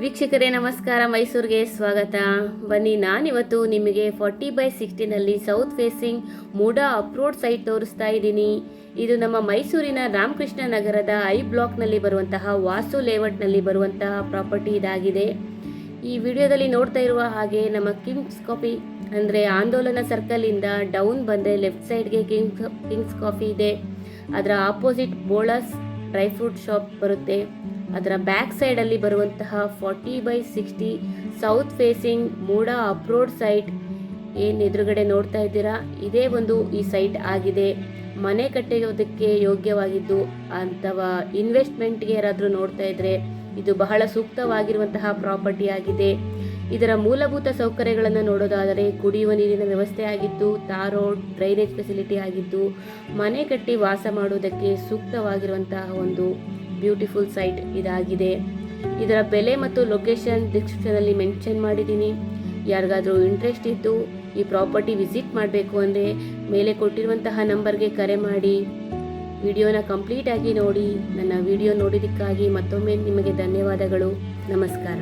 ವೀಕ್ಷಕರೇ ನಮಸ್ಕಾರ, ಮೈಸೂರಿಗೆ ಸ್ವಾಗತ. ಬನ್ನಿ, ನಾನಿವತ್ತು ನಿಮಗೆ 40/60ನಲ್ಲಿ south facing MUDA approved site ತೋರಿಸ್ತಾ ಇದ್ದೀನಿ. ಇದು ನಮ್ಮ ಮೈಸೂರಿನ ರಾಮಕೃಷ್ಣ ನಗರದ ಐ ಬ್ಲಾಕ್ನಲ್ಲಿ ಬರುವಂತಹ ವಾಸು ಲೇಔಟ್ನಲ್ಲಿ ಬರುವಂತಹ ಪ್ರಾಪರ್ಟಿ ಇದಾಗಿದೆ. ಈ ವಿಡಿಯೋದಲ್ಲಿ ನೋಡ್ತಾ ಇರುವ ಹಾಗೆ ನಮ್ಮ ಕಿಂಗ್ಸ್ ಕಾಫಿ ಅಂದರೆ ಆಂದೋಲನ ಸರ್ಕಲಿಂದ ಡೌನ್ ಬಂದರೆ ಲೆಫ್ಟ್ ಸೈಡ್ಗೆ ಕಿಂಗ್ಸ್ ಕಾಫಿ ಇದೆ. ಅದರ ಆಪೋಸಿಟ್ ಬೋಳಸ್ ಡ್ರೈ ಫ್ರೂಟ್ ಶಾಪ್ ಬರುತ್ತೆ. ಅದರ ಬ್ಯಾಕ್ ಸೈಡಲ್ಲಿ ಬರುವಂತಹ 40/60 south facing MUDA approved site ಏನು ಎದುರುಗಡೆ ನೋಡ್ತಾ ಇದ್ದೀರಾ, ಇದೇ ಒಂದು ಈ ಸೈಟ್ ಆಗಿದೆ. ಮನೆ ಕಟ್ಟೋದಕ್ಕೆ ಯೋಗ್ಯವಾಗಿದ್ದು ಅಥವಾ ಇನ್ವೆಸ್ಟ್ಮೆಂಟ್ಗೆ ಯಾರಾದರೂ ನೋಡ್ತಾ ಇದ್ದರೆ ಇದು ಬಹಳ ಸೂಕ್ತವಾಗಿರುವಂತಹ ಪ್ರಾಪರ್ಟಿ ಆಗಿದೆ. ಇದರ ಮೂಲಭೂತ ಸೌಕರ್ಯಗಳನ್ನು ನೋಡೋದಾದರೆ ಕುಡಿಯುವ ನೀರಿನ ವ್ಯವಸ್ಥೆ ಆಗಿದ್ದು, ತಾರ್ ರೋಡ್, ಡ್ರೈನೇಜ್ ಫೆಸಿಲಿಟಿ ಆಗಿದ್ದು, ಮನೆ ಕಟ್ಟಿ ವಾಸ ಮಾಡುವುದಕ್ಕೆ ಸೂಕ್ತವಾಗಿರುವಂತಹ ಒಂದು ಬ್ಯೂಟಿಫುಲ್ ಸೈಟ್ ಇದಾಗಿದೆ. ಇದರ ಬೆಲೆ ಮತ್ತು ಲೊಕೇಶನ್ ಡಿಸ್ಕ್ರಿಪ್ಷನಲ್ಲಿ ಮೆನ್ಷನ್ ಮಾಡಿದ್ದೀನಿ. ಯಾರಿಗಾದರೂ ಇಂಟ್ರೆಸ್ಟ್ ಇದ್ದು ಈ ಪ್ರಾಪರ್ಟಿ ವಿಸಿಟ್ ಮಾಡಬೇಕು ಅಂದರೆ ಮೇಲೆ ಕೊಟ್ಟಿರುವಂತಹ ನಂಬರ್ಗೆ ಕರೆ ಮಾಡಿ ವಿಡಿಯೋನ ಕಂಪ್ಲೀಟ್ ಆಗಿ ನೋಡಿ. ನನ್ನ ವಿಡಿಯೋ ನೋಡಿದ್ದಕ್ಕಾಗಿ ಮತ್ತೊಮ್ಮೆ ನಿಮಗೆ ಧನ್ಯವಾದಗಳು. ನಮಸ್ಕಾರ.